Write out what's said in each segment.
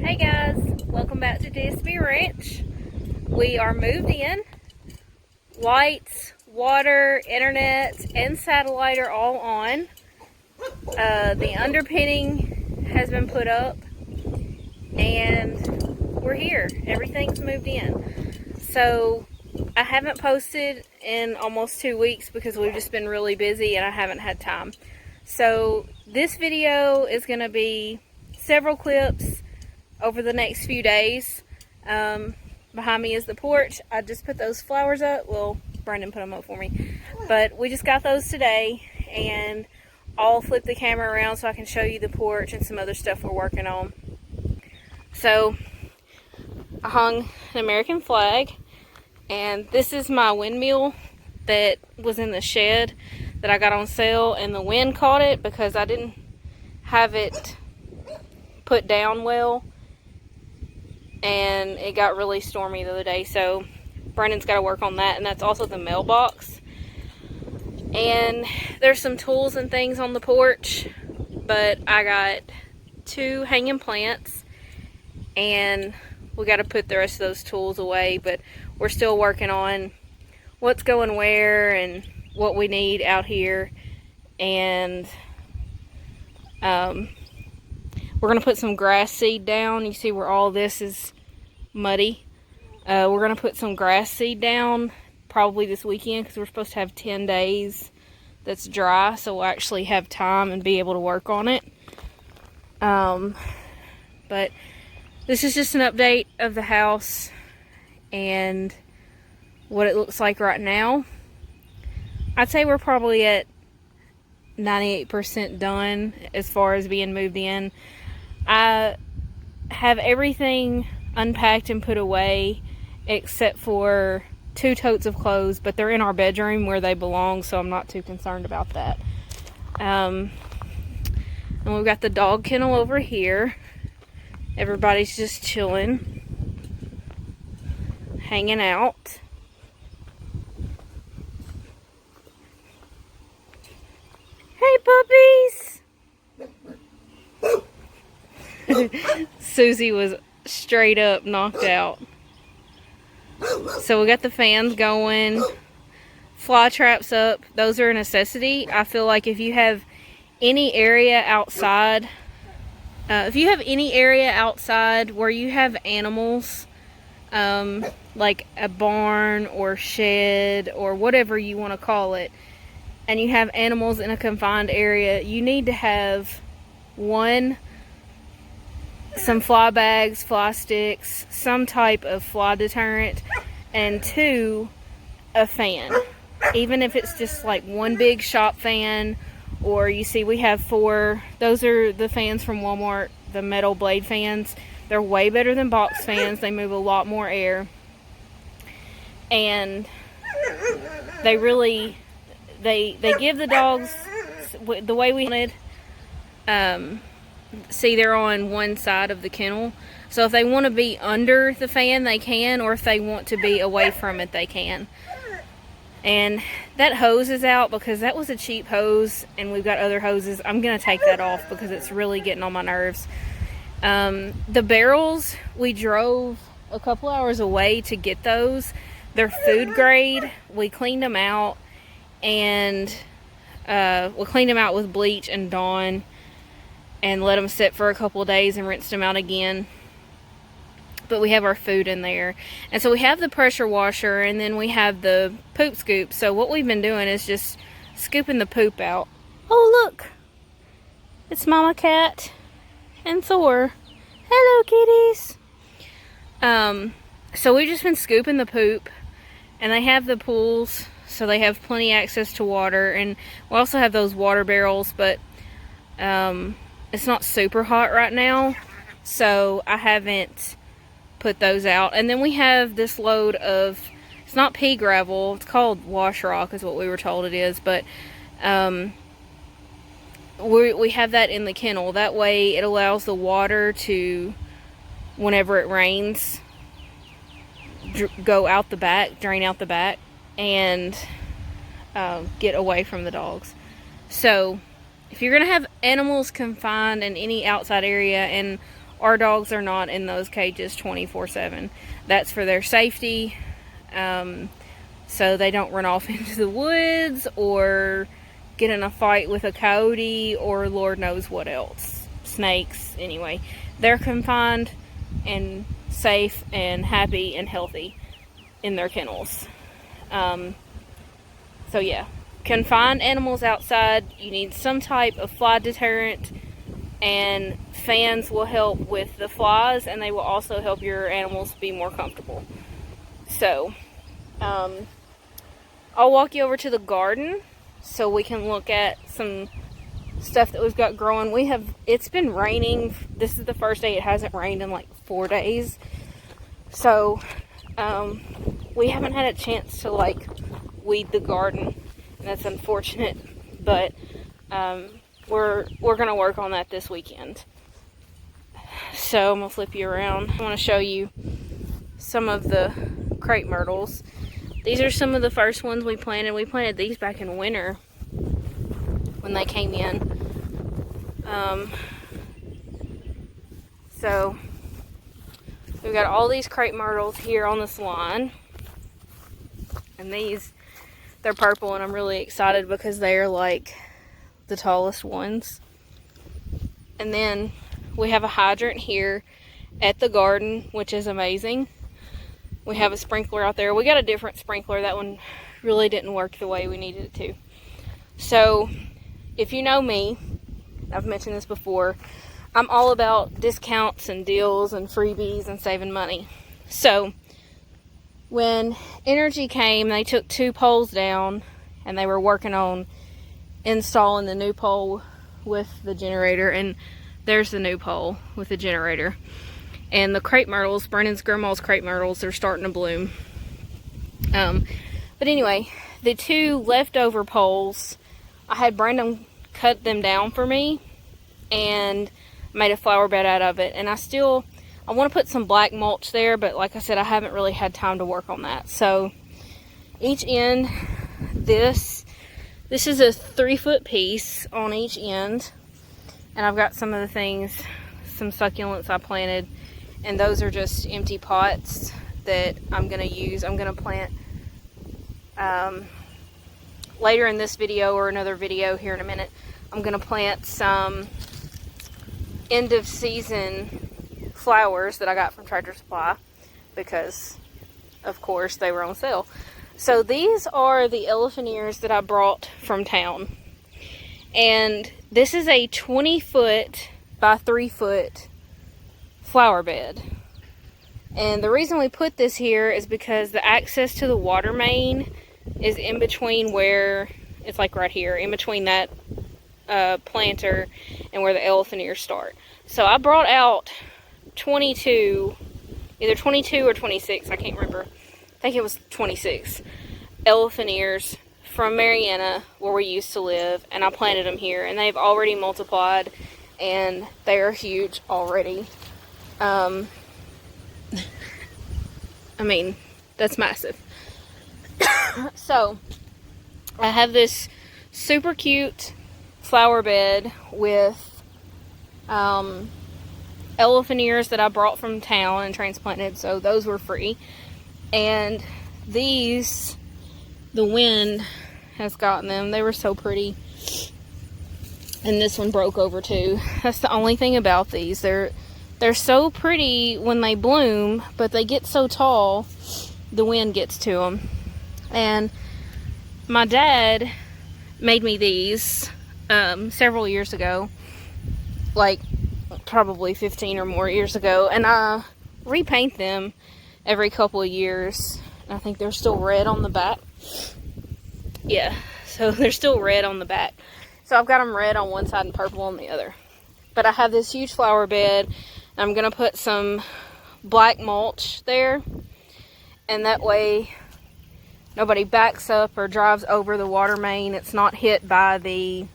Hey guys, welcome back to DSB Ranch. We are moved in. Lights, water, internet, and satellite are all on. The underpinning has been put up, and we're here. Everything's moved in. So I haven't posted in almost 2 weeks because we've just been really busy and I haven't had time. So this video is going to be several clips over the next few days. Behind me is the porch. I just put those flowers up. Well, Brandon put them up for me. But we just got those today, and I'll flip the camera around so I can show you the porch and some other stuff we're working on. So I hung an American flag, and this is my windmill that was in the shed that I got on sale, and the wind caught it because I didn't have it put down well, and it got really stormy the other day, so Brandon's got to work on that. And that's also the mailbox. And there's some tools and things on the porch, but I got 2 hanging plants, and we got to put the rest of those tools away. But we're still working on what's going where and what we need out here. And we're going to put some grass seed down. You see where all this is muddy. We're going to put some grass seed down probably this weekend because we're supposed to have 10 days that's dry, so we'll actually have time and be able to work on it. But this is just an update of the house and what it looks like right now. I'd say we're probably at 98% done as far as being moved in. I have everything unpacked and put away except for 2 totes of clothes, but they're in our bedroom where they belong, so I'm not too concerned about that. And we've got the dog kennel over here. Everybody's just chilling, hanging out. Hey puppies! Susie was straight up knocked out. So we got the fans going, fly traps up. Those are a necessity. I feel like if you have any area outside, where you have animals, like a barn or shed or whatever you want to call it, and you have animals in a confined area, you need to have some fly bags, fly sticks, some type of fly deterrent, and 2, a fan. Even if it's just like one big shop fan, or you see we have 4. Those are the fans from Walmart, the metal blade fans. They're way better than box fans. They move a lot more air, and they really they give the dogs the way we wanted. See, they're on one side of the kennel, so if they want to be under the fan they can, or if they want to be away from it they can. And that hose is out because that was a cheap hose, and we've got other hoses. I'm gonna take that off because it's really getting on my nerves. The barrels, we drove a couple hours away to get those. They're food grade. We cleaned them out, and we cleaned them out with bleach and Dawn, and let them sit for a couple of days and rinsed them out again. But we have our food in there. And so we have the pressure washer, and then we have the poop scoop. So what we've been doing is just scooping the poop out. Oh, look. It's Mama Cat and Thor. Hello, kitties. So we've just been scooping the poop, and they have the pools, so they have plenty access to water. And we also have those water barrels, but it's not super hot right now, so I haven't put those out. And then we have this load of, it's not pea gravel, it's called wash rock is what we were told it is, but we have that in the kennel. That way it allows the water to, whenever it rains, go out the back, drain out the back, and get away from the dogs. So if you're going to have animals confined in any outside area, and Our dogs are not in those cages 24/7. That's for their safety, so they don't run off into the woods or get in a fight with a coyote or Lord knows what else. Snakes, anyway. They're confined and safe and happy and healthy in their kennels. So yeah, confined animals outside, you need some type of fly deterrent, and fans will help with the flies, and they will also help your animals be more comfortable. So, I'll walk you over to the garden so we can look at some stuff that we've got growing. It's been raining. This is the first day it hasn't rained in like 4 days. So, we haven't had a chance to like weed the garden, and that's unfortunate, but we're gonna work on that this weekend. So I'm gonna flip you around. I want to show you some of the crepe myrtles. These are some of the first ones we planted. We planted these back in winter when they came in. So we've got all these crepe myrtles here on this line, and they're purple, and I'm really excited because they are like the tallest ones. And then we have a hydrant here at the garden, which is amazing. We have a sprinkler out there. We got a different sprinkler. That one really didn't work the way we needed it to. So if you know me, I've mentioned this before, I'm all about discounts and deals and freebies and saving money. So when Energy came, they took 2 poles down, and they were working on installing the new pole with the generator, and there's the new pole with the generator. And the crepe myrtles, Brennan's grandma's crepe myrtles, they're starting to bloom. But anyway, the 2 leftover poles, I had Brandon cut them down for me and made a flower bed out of it. And I want to put some black mulch there, but like I said, I haven't really had time to work on that. So each end, this is a 3-foot piece on each end, and I've got some of the things, some succulents I planted, and those are just empty pots that I'm going to use. I'm going to plant later in this video or another video here in a minute. I'm going to plant some end of season flowers that I got from Tractor Supply because of course they were on sale. So these are the elephant ears that I brought from town, and this is a 20-foot by 3-foot flower bed. And the reason we put this here is because the access to the water main is in between where it's like right here, in between that planter and where the elephant ears start. So I brought out 22, either 22 or 26, I can't remember. I think it was 26 elephant ears from Marianna, where we used to live, and I planted them here, and they've already multiplied, and they are huge already. I mean, that's massive. So I have this super cute flower bed with elephant ears that I brought from town and transplanted, so those were free. And these, the wind has gotten them. They were so pretty. And this one broke over too. That's the only thing about these. They're so pretty when they bloom, but they get so tall, the wind gets to them. And my dad made me these several years ago, like probably 15 or more years ago, and I repaint them every couple of years. I think they're still red on the back. Yeah, so they're still red on the back. So I've got them red on one side and purple on the other. But I have this huge flower bed, and I'm going to put some black mulch there, and that way nobody backs up or drives over the water main. It's not hit by the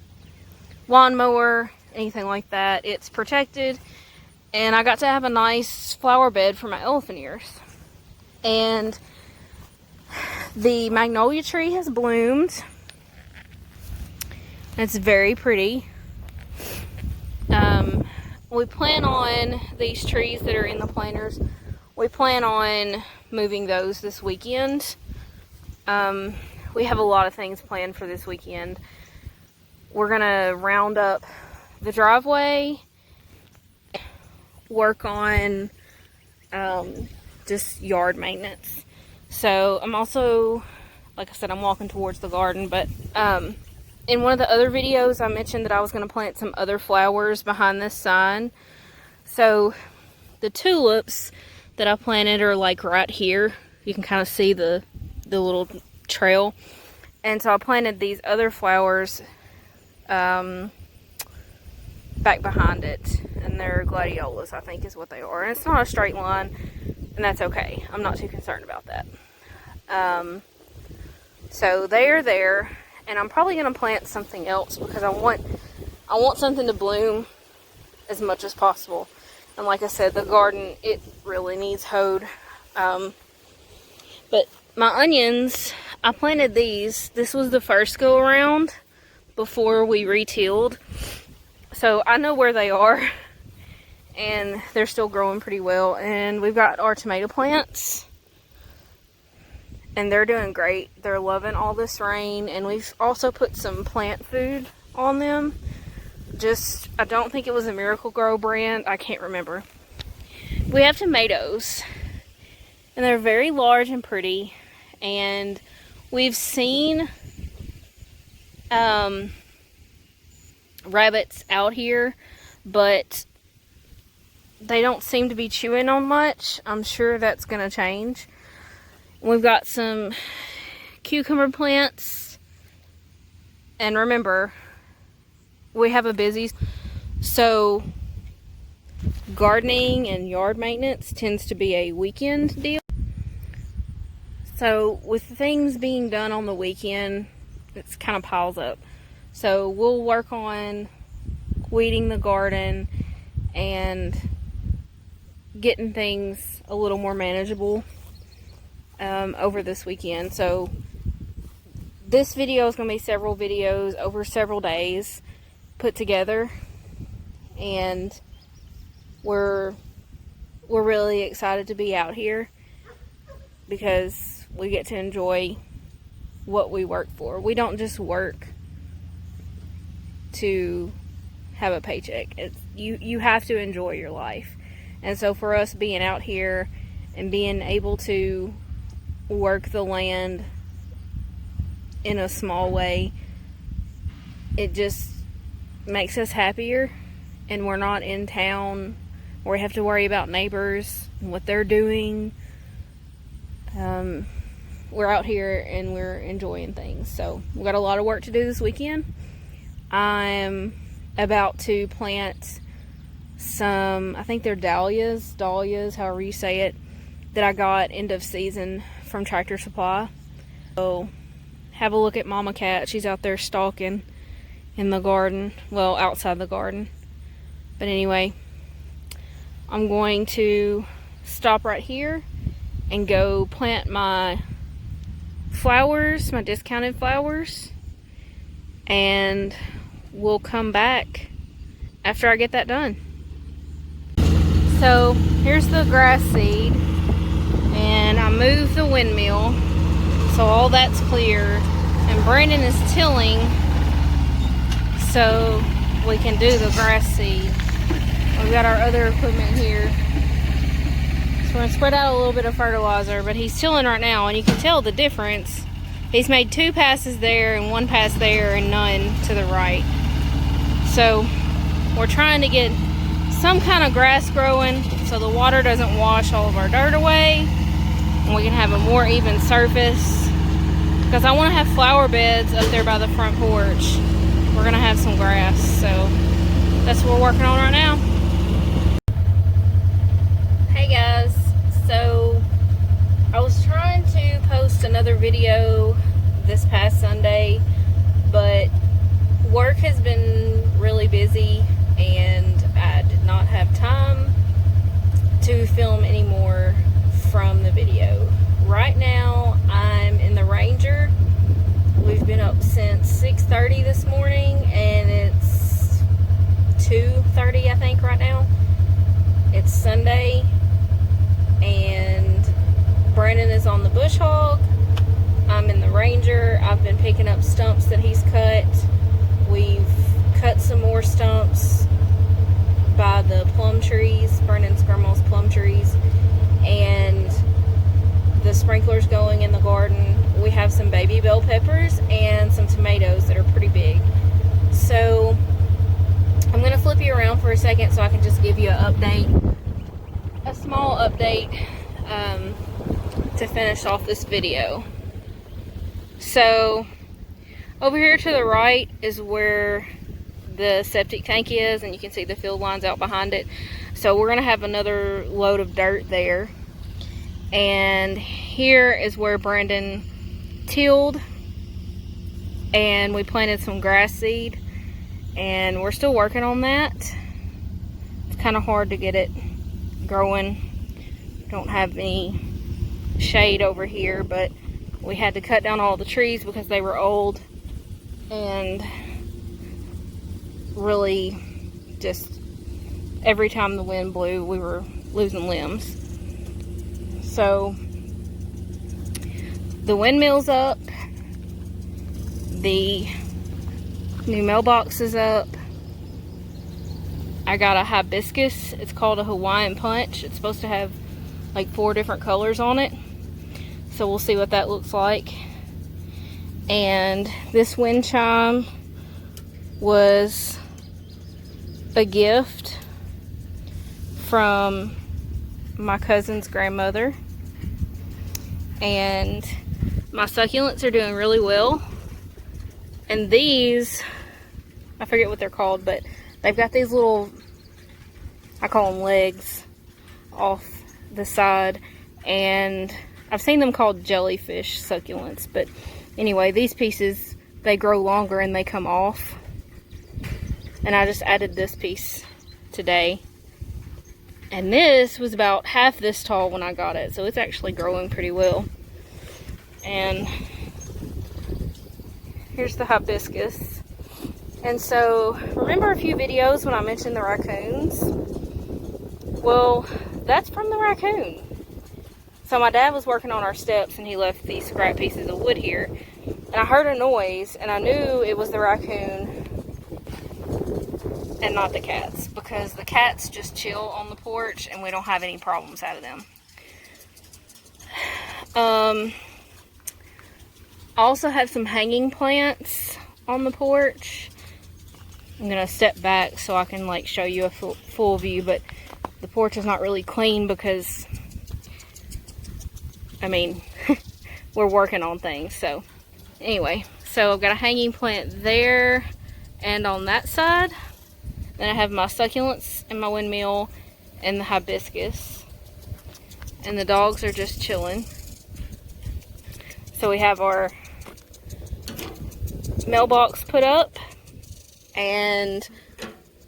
lawnmower, anything like that. It's protected, and I got to have a nice flower bed for my elephant ears. And the magnolia tree has bloomed. It's very pretty. we plan on these trees that are in the planters. We plan on moving those this weekend. We have a lot of things planned for this weekend. We're gonna round up the driveway, work on just yard maintenance. So I'm also, like I said, I'm walking towards the garden, but in one of the other videos I mentioned that I was going to plant some other flowers behind this sign. So the tulips that I planted are like right here. You can kind of see the little trail. And so I planted these other flowers back behind it. And they're gladiolas, I think is what they are. And it's not a straight line, and that's okay. I'm not too concerned about that. So they are there. And I'm probably going to plant something else because I want something to bloom as much as possible. And like I said, the garden, it really needs hoed. But my onions, I planted these. This was the first go around before we re-tilled. So I know where they are. And they're still growing pretty well. And we've got our tomato plants. And they're doing great. They're loving all this rain. And we've also put some plant food on them. I don't think it was a Miracle-Gro brand. I can't remember. We have tomatoes. And they're very large and pretty. And we've seen rabbits out here. But they don't seem to be chewing on much. I'm sure that's going to change. We've got some cucumber plants. And remember, we have a busy, so gardening and yard maintenance tends to be a weekend deal. So with things being done on the weekend, it kind of piles up. So we'll work on weeding the garden and getting things a little more manageable over this weekend. So this video is going to be several videos over several days put together, and we're really excited to be out here because we get to enjoy what we work for. We don't just work to have a paycheck. You have to enjoy your life. And so for us being out here and being able to work the land in a small way, it just makes us happier. And we're not in town where we have to worry about neighbors and what they're doing. We're out here and we're enjoying things. So we've got a lot of work to do this weekend. I'm about to plant some, I think they're dahlias, however you say it, that I got end of season from Tractor Supply. So have a look at Mama Cat. She's out there stalking in the garden, well, outside the garden. But anyway, I'm going to stop right here and go plant my flowers, my discounted flowers, and we'll come back after I get that done. So here's the grass seed, and I moved the windmill, so all that's clear, and Brandon is tilling so we can do the grass seed. We've got our other equipment here, so we're going to spread out a little bit of fertilizer, but he's tilling right now, and you can tell the difference. He's made 2 passes there and 1 pass there and none to the right. So we're trying to get some kind of grass growing so the water doesn't wash all of our dirt away and we can have a more even surface, because I want to have flower beds up there by the front porch. We're going to have some grass, so that's what we're working on right now. Hey guys, so I was trying to post another video this past Sunday, but work has been really busy and I did not have time to film any more from the video. Right now I'm in the Ranger. We've been up since 6:30 this morning and it's 2:30, I think, right now. It's Sunday, and Brandon is on the bush hog. I'm in the Ranger. I've been picking up stumps that he's cut. We've cut some more stumps by the plum trees, Brandon's grandma's plum trees, and the sprinkler's going in the garden. We have some baby bell peppers and some tomatoes that are pretty big. So I'm going to flip you around for a second so I can just give you an update, a small update to finish off this video. So over here to the right is where the septic tank is, and you can see the field lines out behind it. So we're going to have another load of dirt there. And here is where Brandon tilled, and we planted some grass seed, and we're still working on that. It's kind of hard to get it growing. Don't have any shade over here, but we had to cut down all the trees because they were old and really just every time the wind blew we were losing limbs. So the windmill's up, the new mailbox is up. I got a hibiscus. It's called a Hawaiian punch. It's supposed to have like 4 different colors on it, so we'll see what that looks like. And this wind chime was a gift from my cousin's grandmother, and my succulents are doing really well. And these, I forget what they're called, but they've got these little, I call them legs, off the side, and I've seen them called jellyfish succulents, but anyway, these pieces, they grow longer and they come off. And I just added this piece today. And this was about half this tall when I got it, so it's actually growing pretty well. And here's the hibiscus. And so, remember a few videos when I mentioned the raccoons? Well, that's from the raccoon. So my dad was working on our steps and he left these scrap pieces of wood here. And I heard a noise and I knew it was the raccoon and not the cats, because the cats just chill on the porch and we don't have any problems out of them. I also have some hanging plants on the porch. I'm gonna step back so I can like show you a full view, but the porch is not really clean because, I mean, we're working on things. So anyway, so I've got a hanging plant there and on that side. Then I have my succulents and my windmill and the hibiscus. And the dogs are just chilling. So we have our mailbox put up. And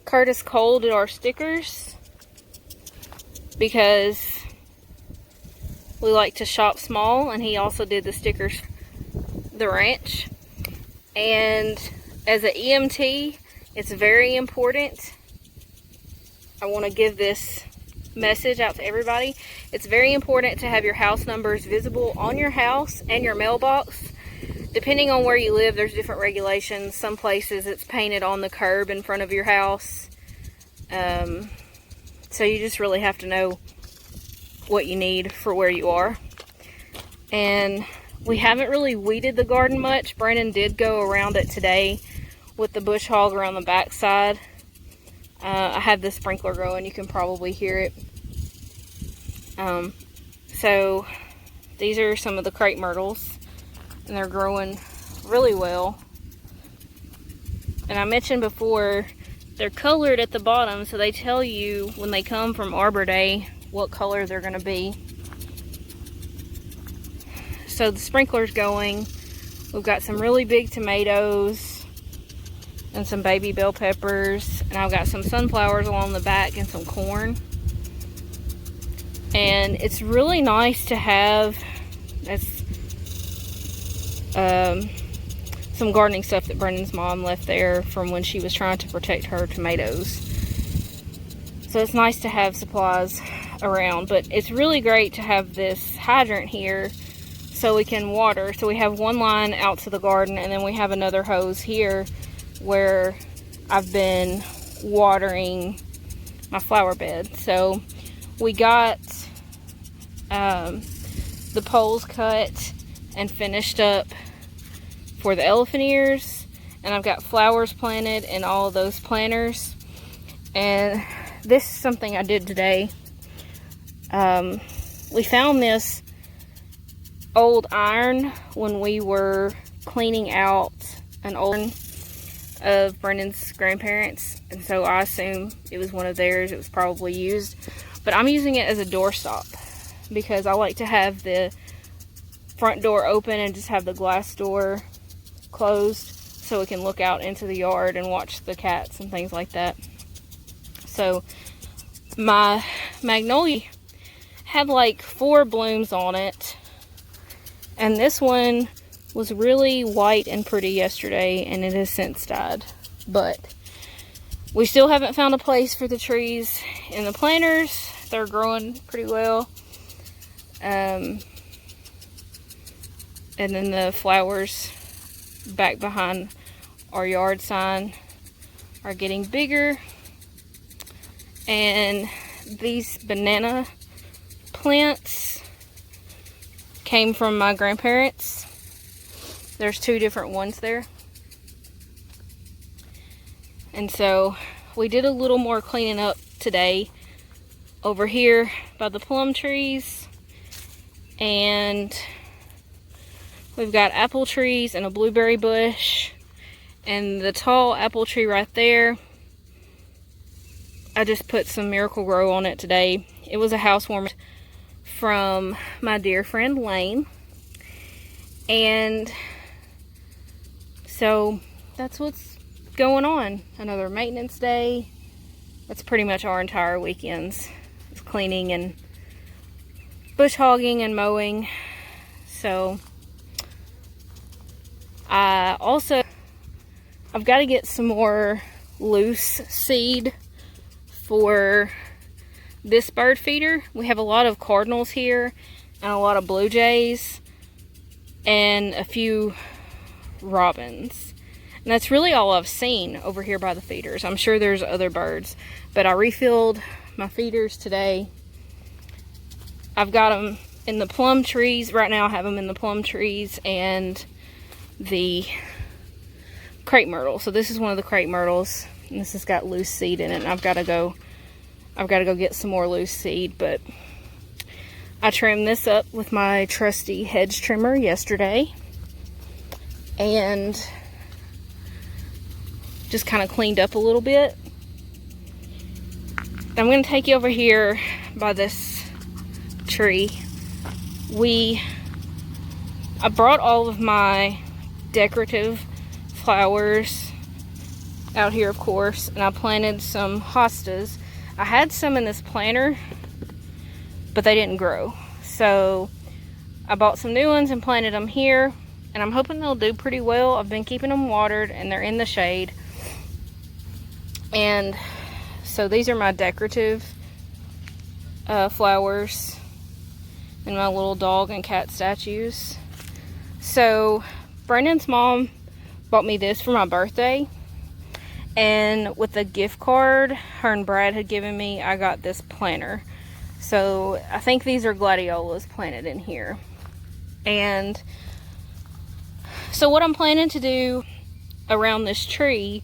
Curtis Cole did our stickers because we like to shop small, and he also did the stickers the ranch. And as an EMT, it's very important. I want to give this message out to everybody. It's very important to have your house numbers visible on your house and your mailbox. Depending on where you live, there's different regulations. Some places it's painted on the curb in front of your house. So you just really have to know what you need for where you are. And we haven't really weeded the garden much. Brandon did go around it today with the bush hog around the back side. I have the sprinkler going. You can probably hear it. So these are some of the crepe myrtles, and they're growing really well. And I mentioned before, they're colored at the bottom, so they tell you when they come from Arbor Day what color they're going to be. So the sprinkler's going. We've got some really big tomatoes and some baby bell peppers, and I've got some sunflowers along the back and some corn. And it's really nice to have some gardening stuff that Brendan's mom left there from when she was trying to protect her tomatoes. So it's nice to have supplies around, but it's really great to have this hydrant here so we can water. So we have one line out to the garden, and then we have another hose here where I've been watering my flower bed. So we got the poles cut and finished up for the elephant ears, and I've got flowers planted in all of those planters. And this is something I did today. We found this old iron when we were cleaning out an old of Brendan's grandparents, and so I assume it was one of theirs. It was probably used, but I'm using it as a doorstop because I like to have the front door open and just have the glass door closed so we can look out into the yard and watch the cats and things like that. So my magnolia had like 4 blooms on it, and this one was really white and pretty yesterday, and it has since died. But we still haven't found a place for the trees in the planters. They're growing pretty well. And then the flowers back behind our yard sign are getting bigger. And these banana plants came from my grandparents. There's 2 different ones there. And so we did a little more cleaning up today over here by the plum trees. And we've got apple trees and a blueberry bush. And the tall apple tree right there, I just put some Miracle-Gro on it today. It was a housewarming from my dear friend Lane. And so that's what's going on. Another maintenance day. That's pretty much our entire weekends. It's cleaning and bush hogging and mowing. So I've got to get some more loose seed for this bird feeder. We have a lot of cardinals here and a lot of blue jays and a few robins. And that's really all I've seen over here by the feeders. I'm sure there's other birds, but I refilled my feeders today. I've got them in the plum trees. Right now I have them in the plum trees and the crepe myrtle. So this is one of the crepe myrtles, and this has got loose seed in it, and I've got to go get some more loose seed. But I trimmed this up with my trusty hedge trimmer yesterday and just kind of cleaned up a little bit. I'm going to take you over here by this tree. I brought all of my decorative flowers out here, of course, and I planted some hostas. I had some in this planter, but they didn't grow. So I bought some new ones and planted them here, and I'm hoping they'll do pretty well. I've been keeping them watered, and they're in the shade. And so these are my decorative flowers and my little dog and cat statues. So Brendan's mom bought me this for my birthday, and with the gift card her and Brad had given me, I got this planter. So I think these are gladiolas planted in here. And so what I'm planning to do around this tree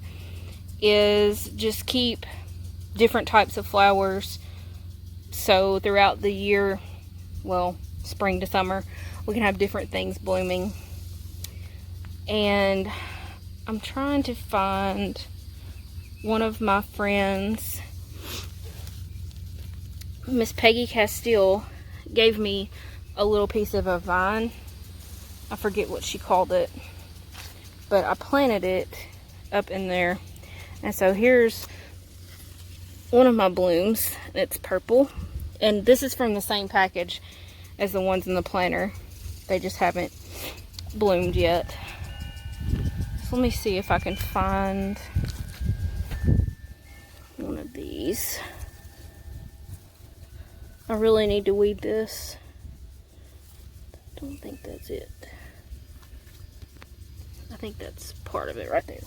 is just keep different types of flowers, so throughout the year, well, spring to summer, we can have different things blooming. And I'm trying to find one of my friends, Miss Peggy Castile, gave me a little piece of a vine. I forget what she called it, but I planted it up in there. And so here's one of my blooms. It's purple, and this is from the same package as the ones in the planter. They just haven't bloomed yet. So let me see if I can find one of these. I really need to weed this. Don't think that's it. I think that's part of it right there.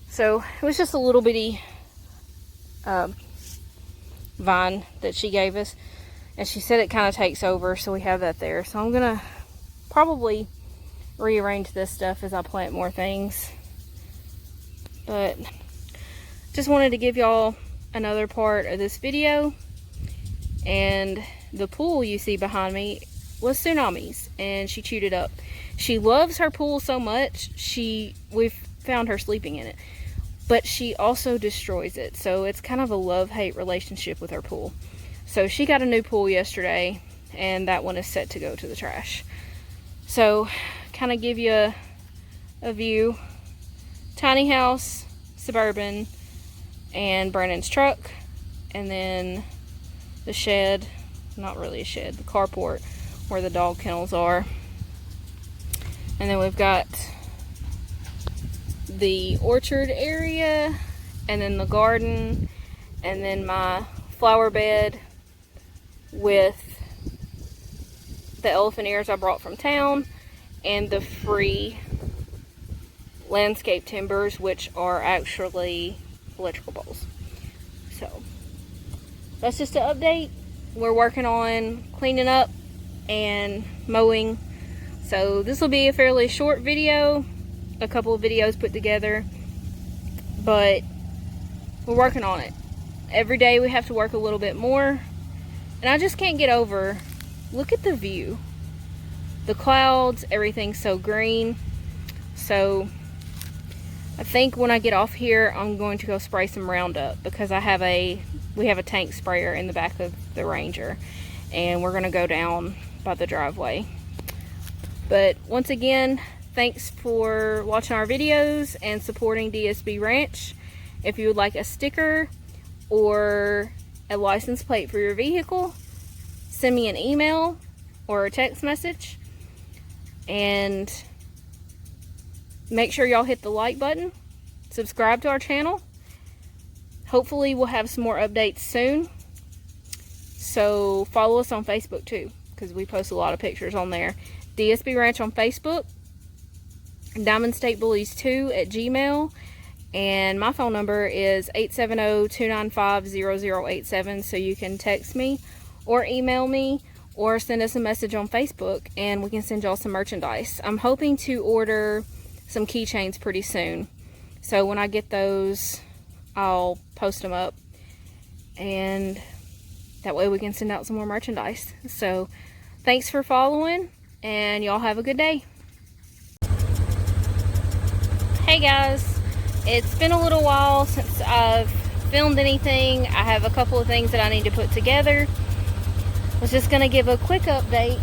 So it was just a little bitty vine that she gave us, and she said it kind of takes over, so we have that there. So I'm gonna probably rearrange this stuff as I plant more things, but just wanted to give y'all another part of this video. And the pool you see behind me was Tsunami's, and she chewed it up. She loves her pool so much, we've found her sleeping in it, but she also destroys it. So it's kind of a love-hate relationship with her pool. So she got a new pool yesterday, and that one is set to go to the trash. So kind of give you a view. Tiny house, suburban, and Brandon's truck, and then the shed, not really a shed, the carport where the dog kennels are. And then we've got the orchard area, and then the garden, and then my flower bed with the elephant ears I brought from town, and the free landscape timbers, which are actually electrical poles. So that's just an update. We're working on cleaning up and mowing. So this will be a fairly short video, a couple of videos put together, but we're working on it. Every day we have to work a little bit more, and I just can't get over, look at the view. The clouds, everything's so green. So I think when I get off here, I'm going to go spray some Roundup, because we have a tank sprayer in the back of the Ranger, and we're going to go down by the driveway. But once again, thanks for watching our videos and supporting DSB Ranch. If you would like a sticker or a license plate for your vehicle, send me an email or a text message, and make sure y'all hit the like button, subscribe to our channel. Hopefully we'll have some more updates soon. So follow us on Facebook too, because we post a lot of pictures on there. DSB Ranch on Facebook, Diamond State Bullies 2 at Gmail, and my phone number is 870-295-0087, so you can text me or email me or send us a message on Facebook, and we can send y'all some merchandise. I'm hoping to order some keychains pretty soon, so when I get those, I'll post them up, and that way we can send out some more merchandise. So thanks for following, and y'all have a good day. Hey guys, it's been a little while since I've filmed anything. I have a couple of things that I need to put together. I was just gonna give a quick update.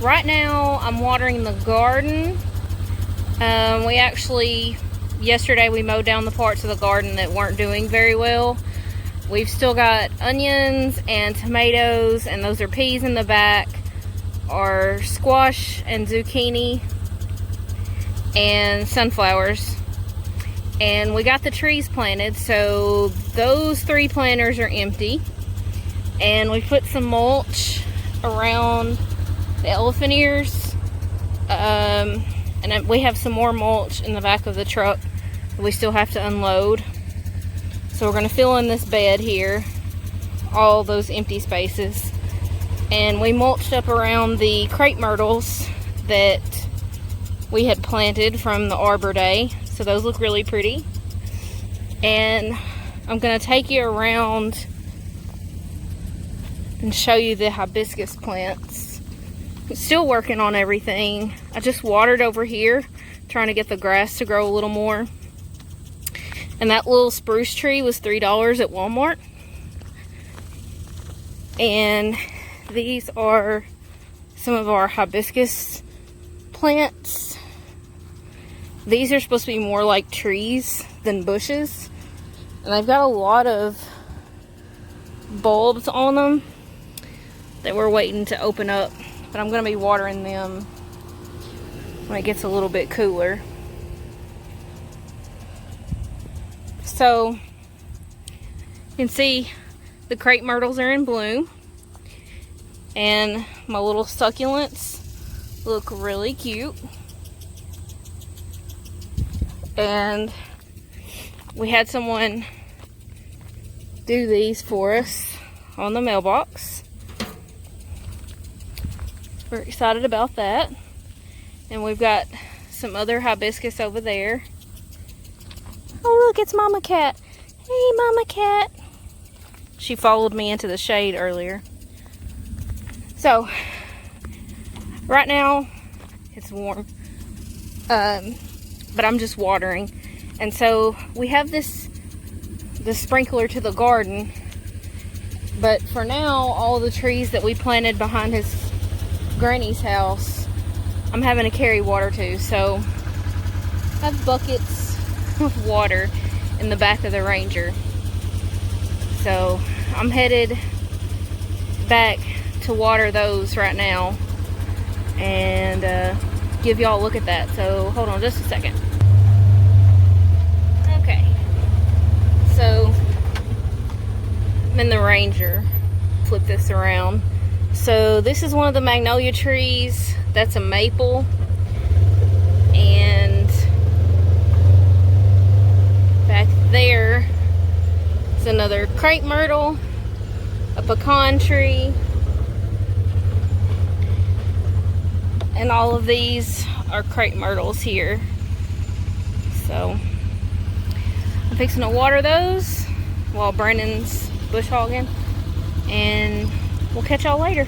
Right now I'm watering the garden. Yesterday we mowed down the parts of the garden that weren't doing very well. We've still got onions and tomatoes, and those are peas in the back, our squash and zucchini and sunflowers. And we got the trees planted, so those 3 planters are empty. And we put some mulch around the elephant ears. And we have some more mulch in the back of the truck that we still have to unload. So we're going to fill in this bed here, all those empty spaces. And we mulched up around the crepe myrtles that we had planted from the Arbor Day. So those look really pretty. And I'm going to take you around and show you the hibiscus plants. I'm still working on everything. I just watered over here, trying to get the grass to grow a little more. And that little spruce tree was $3 at Walmart. And these are some of our hibiscus plants. These are supposed to be more like trees than bushes. And they've got a lot of bulbs on them that we're waiting to open up. But I'm going to be watering them when it gets a little bit cooler. So you can see the crepe myrtles are in bloom, and my little succulents look really cute. And we had someone do these for us on the mailbox. We're excited about that. And we've got some other hibiscus over there. Oh, look, it's Mama Cat. Hey, Mama Cat. She followed me into the shade earlier. So, right now, it's warm. But I'm just watering. And so, we have the sprinkler to the garden. But for now, all the trees that we planted behind his granny's house, I'm having to carry water to. So, I have buckets of water in the back of the Ranger. So, I'm headed back to water those right now and give y'all a look at that. So, hold on just a second. Okay. So, I'm in the Ranger. Flip this around. So, this is one of the magnolia trees. That's a maple. And back there is another crepe myrtle, a pecan tree, and all of these are crepe myrtles here. So I'm fixing to water those while Brandon's bush hogging, and we'll catch y'all later.